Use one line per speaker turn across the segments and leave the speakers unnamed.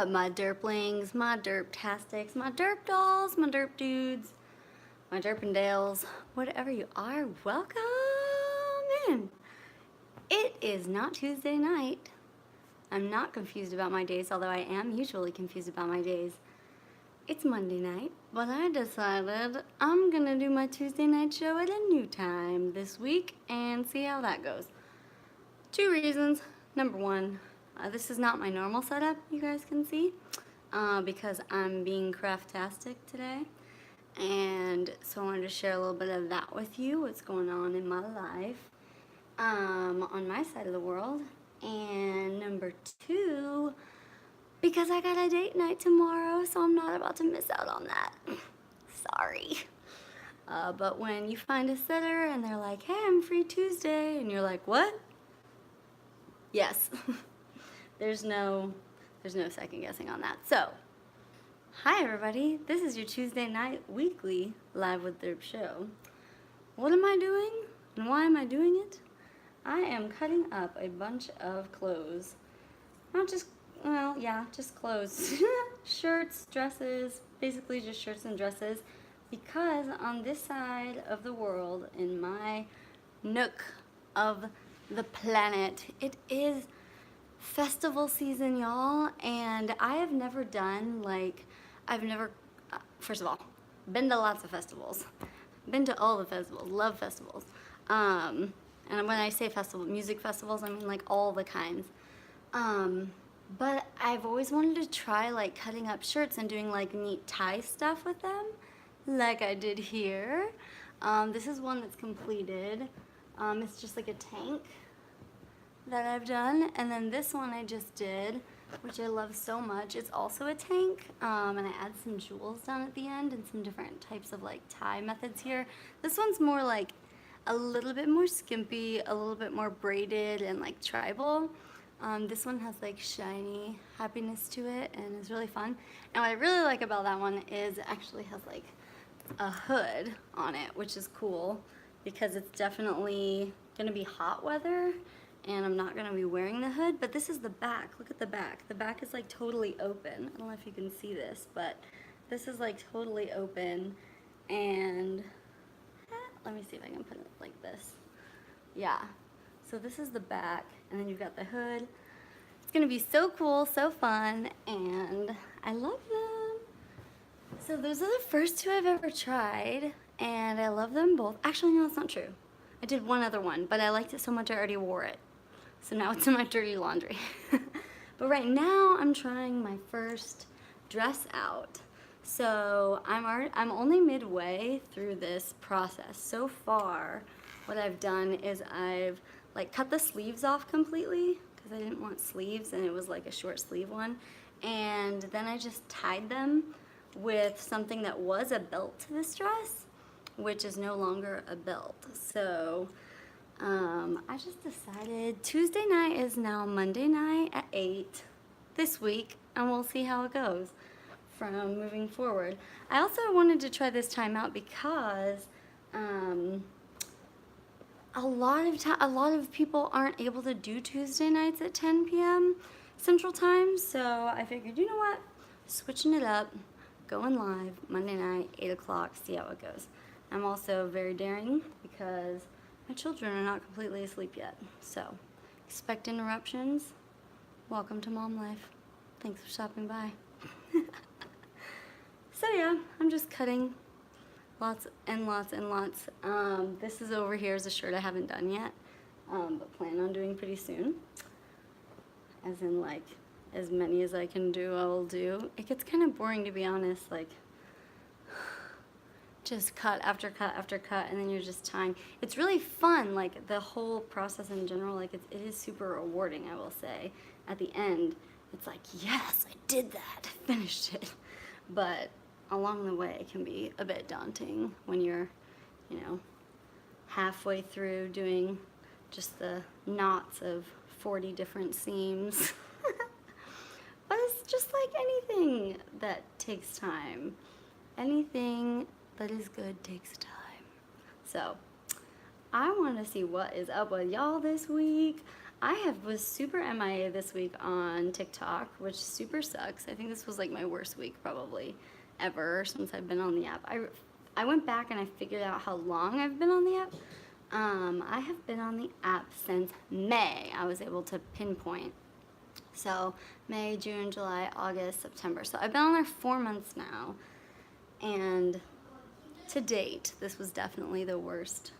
up, my derplings, my derptastics, my derp dolls, my derp dudes, my derpendales, whatever you are, welcome in. It is not Tuesday night. I'm not confused about my days, although I am usually confused about my days. It's Monday night, but I decided I'm gonna do my Tuesday night show at a new time this week and see how that goes. Two reasons. Number one, this is not my normal setup, you guys can see, because I'm being craftastic today. And so I wanted to share a little bit of that with you, what's going on in my life on my side of the world. And number two, because I got a date night tomorrow, so I'm not about to miss out on that. Sorry. But when you find a sitter and they're like, hey, I'm free Tuesday, and you're like, what? Yes. There's no second guessing on that. So, hi everybody. This is your Tuesday night weekly Live with Derp show. What am I doing and why am I doing it? I am cutting up a bunch of clothes. Not just, well, yeah, just clothes. Shirts, dresses, basically just shirts and dresses. Because on this side of the world, in my nook of the planet, it is festival season, y'all, and I have never done, first of all, been to lots of festivals, been to all the festivals, love festivals, and when I say festival, music festivals, I mean like all the kinds, but I've always wanted to try like cutting up shirts and doing like neat tie stuff with them, like I did here. This is one that's completed. It's just like a tank that I've done, and then this one I just did, which I love so much. It's also a tank, and I add some jewels down at the end and some different types of like tie methods here. This one's more like a little bit more skimpy, a little bit more braided and like tribal. This one has like shiny happiness to it and is really fun. And what I really like about that one is it actually has like a hood on it, which is cool because it's definitely gonna be hot weather and I'm not gonna be wearing the hood, but this is the back. Look at the back. The back is like totally open. I don't know if you can see this, but this is like totally open, and let me see if I can put it like this. Yeah, so this is the back, and then you've got the hood. It's gonna be so cool, so fun, and I love them. So those are the first two I've ever tried, and I love them both. Actually, no, that's not true. I did one other one, but I liked it so much I already wore it. So now it's in my dirty laundry. But right now I'm trying my first dress out. So I'm only midway through this process. So far, what I've done is I've like cut the sleeves off completely because I didn't want sleeves and it was like a short sleeve one. And then I just tied them with something that was a belt to this dress, which is no longer a belt. So I just decided Tuesday night is now Monday night at 8 this week, and we'll see how it goes from moving forward. I also wanted to try this time out because a lot of people aren't able to do Tuesday nights at 10 p.m. Central Time, so I figured, you know what, switching it up, going live Monday night, 8 o'clock, see how it goes. I'm also very daring because my children are not completely asleep yet, so expect interruptions. Welcome to mom life. Thanks for stopping by. So yeah, I'm just cutting lots and lots and lots. This is over here is a shirt I haven't done yet, but plan on doing pretty soon. As in like, as many as I can do, I will do. It gets kind of boring, to be honest, like just cut after cut after cut, and then you're just tying. It's really fun, like the whole process in general, like it is super rewarding, I will say. At the end, it's like, yes, I did that, I finished it. But along the way, it can be a bit daunting when you're, you know, halfway through doing just the knots of 40 different seams. But it's just like anything that takes time. Anything that is good takes time. So I want to see what is up with y'all this week. Was super MIA this week on TikTok, which super sucks. I think this was like my worst week probably ever since I've been on the app. I went back and I figured out how long I've been on the app. I have been on the app since May. I was able to pinpoint. So May, June, July, August, September. So I've been on there 4 months now. And to date, this was definitely the worst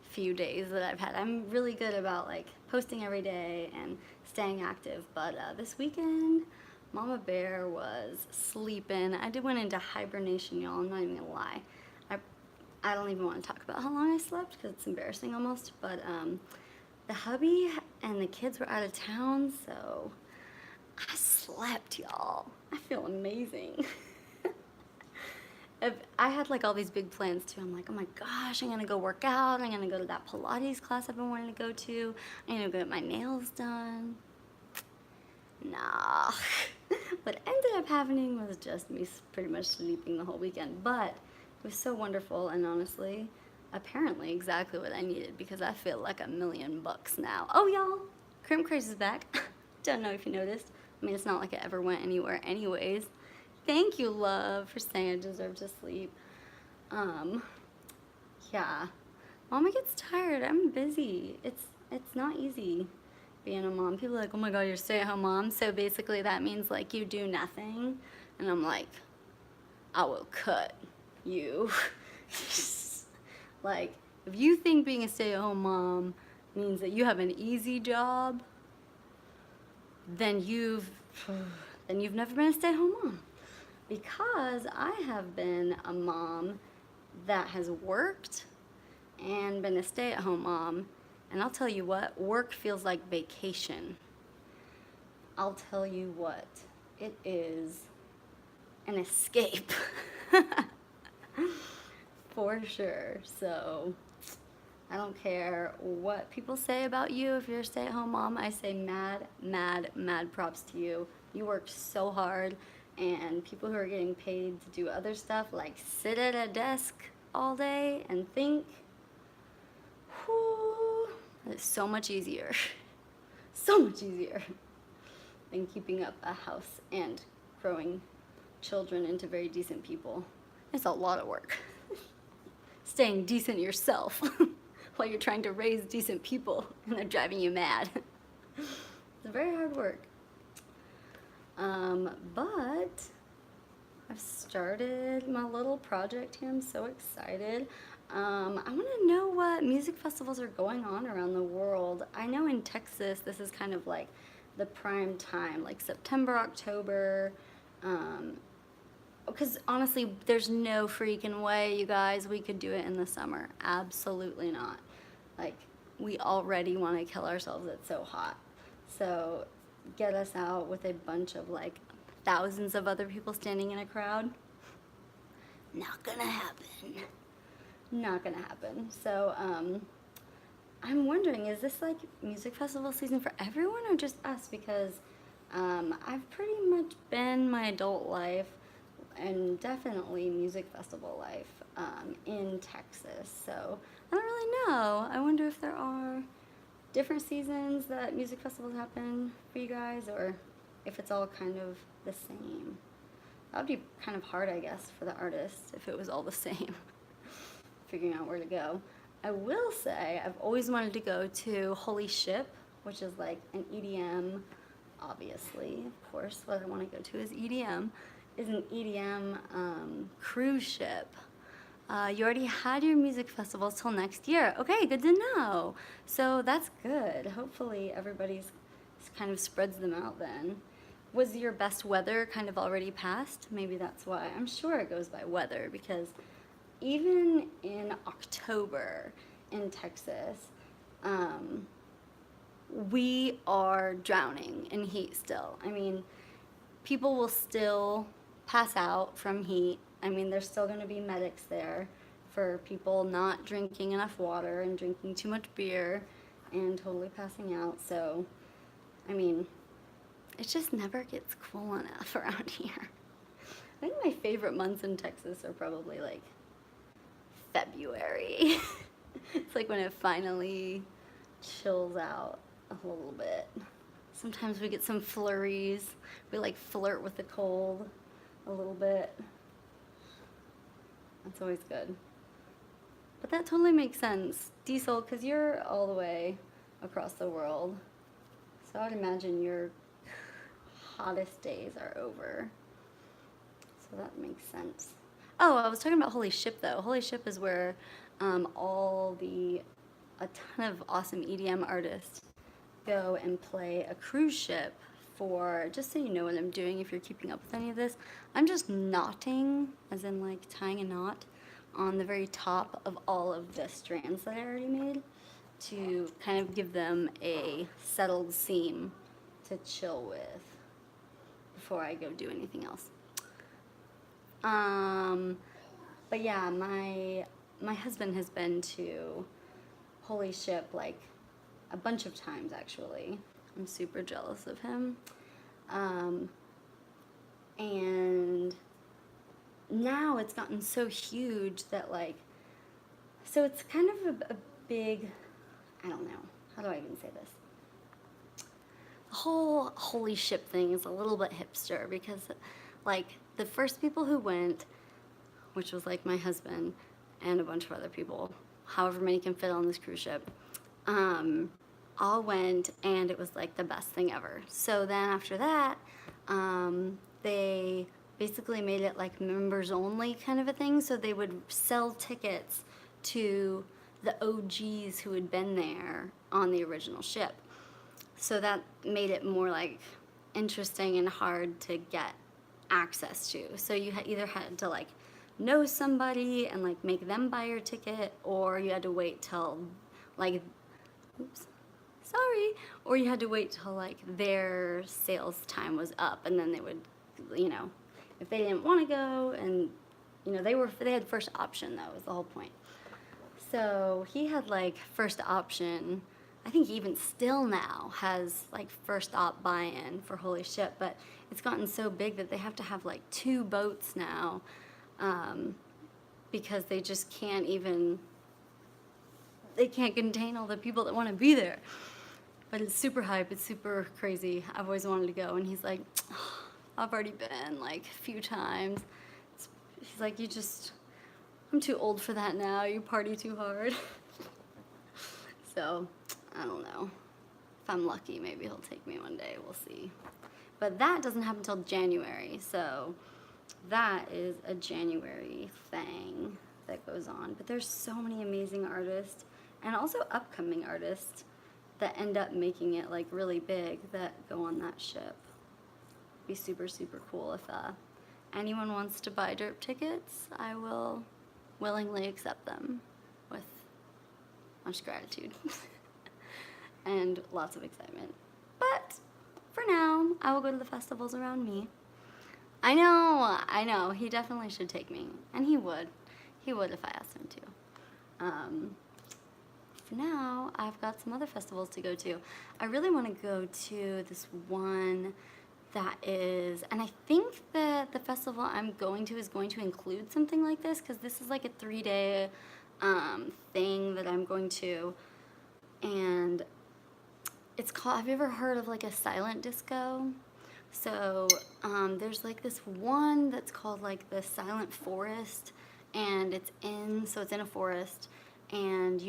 few days that I've had. I'm really good about like posting every day and staying active, but this weekend Mama Bear was sleeping. went into hibernation, y'all. I'm not even gonna lie. I don't even want to talk about how long I slept because it's embarrassing almost, but the hubby and the kids were out of town, so I slept, y'all. I feel amazing. I had like all these big plans too. I'm like, oh my gosh, I'm gonna go work out. I'm gonna go to that Pilates class I've been wanting to go to. I'm gonna go get my nails done. Nah. What ended up happening was just me pretty much sleeping the whole weekend. But it was so wonderful, and honestly, apparently exactly what I needed because I feel like $1,000,000 now. Oh y'all, Crimp Craze is back. Don't know if you noticed. I mean, it's not like it ever went anywhere anyways. Thank you, love, for saying I deserve to sleep. Yeah. Mama gets tired. I'm busy. It's not easy being a mom. People are like, oh my god, you're a stay-at-home mom. So basically that means like you do nothing. And I'm like, I will cut you. Like, if you think being a stay-at-home mom means that you have an easy job, then you've never been a stay-at-home mom. Because I have been a mom that has worked and been a stay-at-home mom, and I'll tell you what, work feels like vacation. I'll tell you what, it is an escape. For sure. So I don't care what people say about you if you're a stay-at-home mom. I say mad props to you. You work so hard. And people who are getting paid to do other stuff, like sit at a desk all day and think, whew, it's so much easier. So much easier than keeping up a house and growing children into very decent people. It's a lot of work. Staying decent yourself while you're trying to raise decent people and they're driving you mad. It's very hard work. But I've started my little project here. I'm so excited. I want to know what music festivals are going on around the world. I know in Texas, this is kind of like the prime time, like September, October. Because honestly, there's no freaking way, you guys, we could do it in the summer. Absolutely not. Like, we already want to kill ourselves. It's so hot. So get us out with a bunch of like thousands of other people standing in a crowd. Not gonna happen. Not gonna happen. So I'm wondering, is this like music festival season for everyone or just us? Because I've pretty much been my adult life and definitely music festival life in Texas. So I don't really know. I wonder if there are different seasons that music festivals happen for you guys, or if it's all kind of the same. That would be kind of hard, I guess, for the artists if it was all the same. Figuring out where to go. I will say I've always wanted to go to Holy Ship, which is like an EDM, obviously, of course, what I want to go to is EDM, is an EDM cruise ship. You already had your music festivals till next year. Okay, good to know. So that's good. Hopefully everybody's kind of spreads them out then. Was your best weather kind of already passed? Maybe that's why. I'm sure it goes by weather because even in October in Texas, we are drowning in heat still. I mean, people will still pass out from heat. I mean, there's still going to be medics there for people not drinking enough water and drinking too much beer and totally passing out. So, I mean, it just never gets cool enough around here. I think my favorite months in Texas are probably like February. It's like when it finally chills out a little bit. Sometimes we get some flurries. We like flirt with the cold a little bit. That's always good. But that totally makes sense. Diesel, because you're all the way across the world. So I'd imagine your hottest days are over. So that makes sense. Oh, I was talking about Holy Ship though. Holy Ship is where a ton of awesome EDM artists go and play a cruise ship for, just so you know what I'm doing if you're keeping up with any of this, I'm just knotting, as in like tying a knot, on the very top of all of the strands that I already made to kind of give them a settled seam to chill with before I go do anything else. But yeah, my husband has been to Holy Ship like a bunch of times actually. I'm super jealous of him. And now it's gotten so huge that like, so it's kind of a big, I don't know, how do I even say this? The whole Holy Ship thing is a little bit hipster because like the first people who went, which was like my husband and a bunch of other people, however many can fit on this cruise ship, all went and it was like the best thing ever. So then after that, they basically made it like members only kind of a thing. So they would sell tickets to the OGs who had been there on the original ship. So that made it more like interesting and hard to get access to. So you either had to like know somebody and like make them buy your ticket, or you had to wait till like, or you had to wait till like their sales time was up, and then they would, you know, if they didn't want to go, and you know they had first option though, was the whole point. So he had like first option. I think even still now has like first op buy-in for Holy Ship, but it's gotten so big that they have to have like 2 boats now, because they just can't they can't contain all the people that want to be there. But it's super hype, it's super crazy. I've always wanted to go, and he's like, oh, I've already been like a few times. He's like, I'm too old for that now, you party too hard. So, I don't know. If I'm lucky, maybe he'll take me one day, we'll see. But that doesn't happen until January, so that is a January thing that goes on. But there's so many amazing artists, and also upcoming artists that end up making it like really big that go on that ship. Be super, super cool. If anyone wants to buy Derp tickets, I will willingly accept them with much gratitude and lots of excitement. But for now, I will go to the festivals around me. I know, he definitely should take me, and he would if I asked him to. For now, I've got some other festivals to go to. I really want to go to this one that is, and I think that the festival I'm going to is going to include something like this, because this is like a 3-day thing that I'm going to, and it's called, have you ever heard of like a silent disco? So there's like this one that's called like the Silent Forest, and it's in a forest, and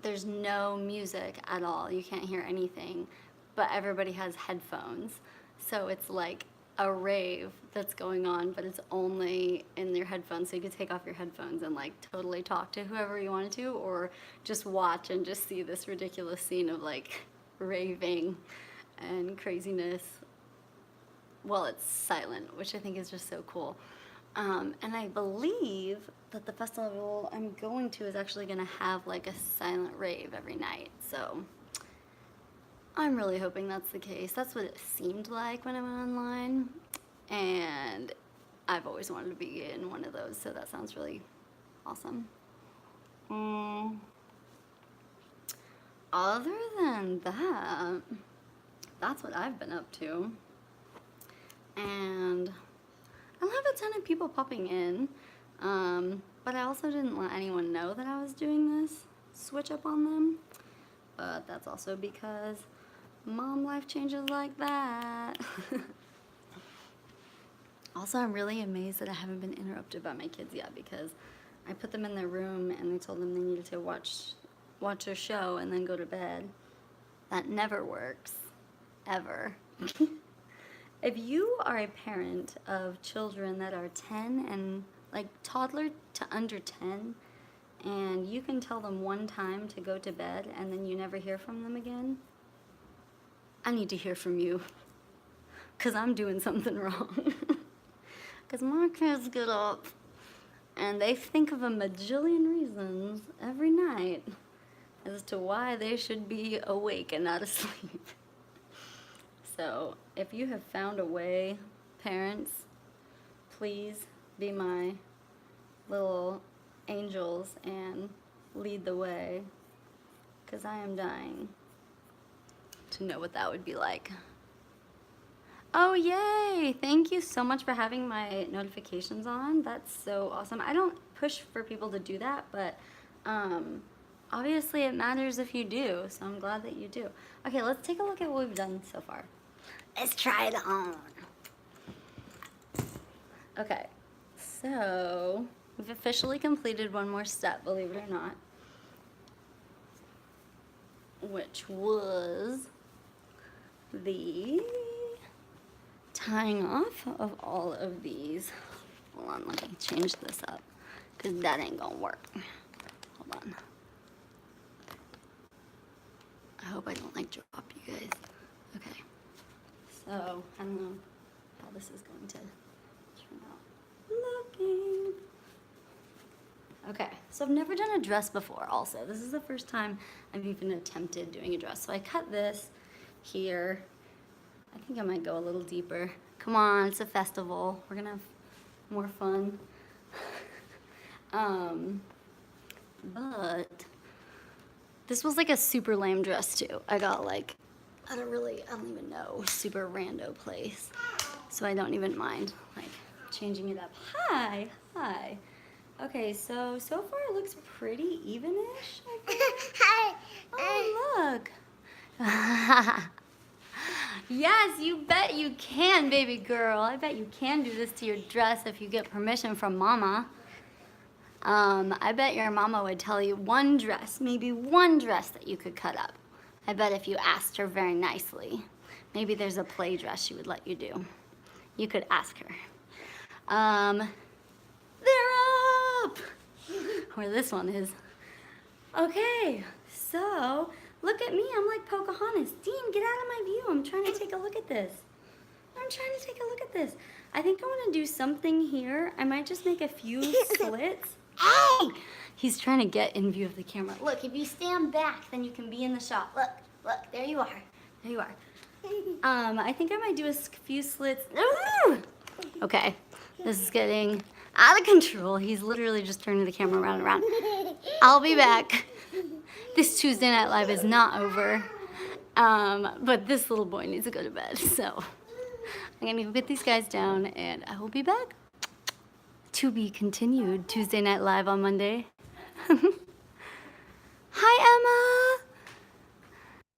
there's no music at all. You can't hear anything, but everybody has headphones. So it's like a rave that's going on, but it's only in your headphones. So you could take off your headphones and like totally talk to whoever you wanted to, or just watch and just see this ridiculous scene of like raving and craziness. Well, it's silent, which I think is just so cool. And I believe that the festival I'm going to is actually going to have like a silent rave every night. So I'm really hoping that's the case. That's what it seemed like when I went online. And I've always wanted to be in one of those, so that sounds really awesome. Other than that, that's what I've been up to. And I don't have a ton of people popping in, but I also didn't let anyone know that I was doing this. switch up on them. But that's also because mom life changes like that. Also, I'm really amazed that I haven't been interrupted by my kids yet, because I put them in their room and I told them they needed to watch their show and then go to bed. That never works, ever. If you are a parent of children that are 10 and like toddler to under 10, and you can tell them one time to go to bed and then you never hear from them again, I need to hear from you, because I'm doing something wrong. Because my kids get up and they think of a majillion reasons every night as to why they should be awake and not asleep. So if you have found a way, parents, please be my little angels and lead the way, because I am dying to know what that would be like. Oh, yay! Thank you so much for having my notifications on. That's so awesome. I don't push for people to do that, but obviously it matters if you do, so I'm glad that you do. Okay, let's take a look at what we've done so far. Let's try it on. Okay, so we've officially completed one more step, believe it or not, which was the tying off of all of these. Hold on, let me change this up, because that ain't gonna work. Hold on. I hope I don't like drop you guys. Okay. So, I don't know how this is going to turn out looking. Okay, so I've never done a dress before also. This is the first time I've even attempted doing a dress. So I cut this here. I think I might go a little deeper. Come on, it's a festival. We're gonna have more fun. But this was like a super lame dress too. I got like, I don't even know, super rando place. So I don't even mind like changing it up. Hi. Okay, so far it looks pretty even-ish, I think. Oh, look. Yes, you bet you can, baby girl. I bet you can do this to your dress if you get permission from mama. I bet your mama would tell you one dress, maybe one dress that you could cut up. I bet if you asked her very nicely. Maybe there's a play dress she would let you do. You could ask her. They're up! Where this one is. Okay, so look at me, I'm like Pocahontas. Dean, get out of my view. I'm trying to take a look at this. I think I want to do something here. I might just make a few slits. Hey! He's trying to get in view of the camera. Look, if you stand back, then you can be in the shot. Look, there you are. I think I might do a few slits. Okay, this is getting out of control. He's literally just turning the camera around and around. I'll be back. This Tuesday Night Live is not over, but this little boy needs to go to bed, so I'm gonna go get these guys down, and I will be back. To be continued, Tuesday Night Live on Monday.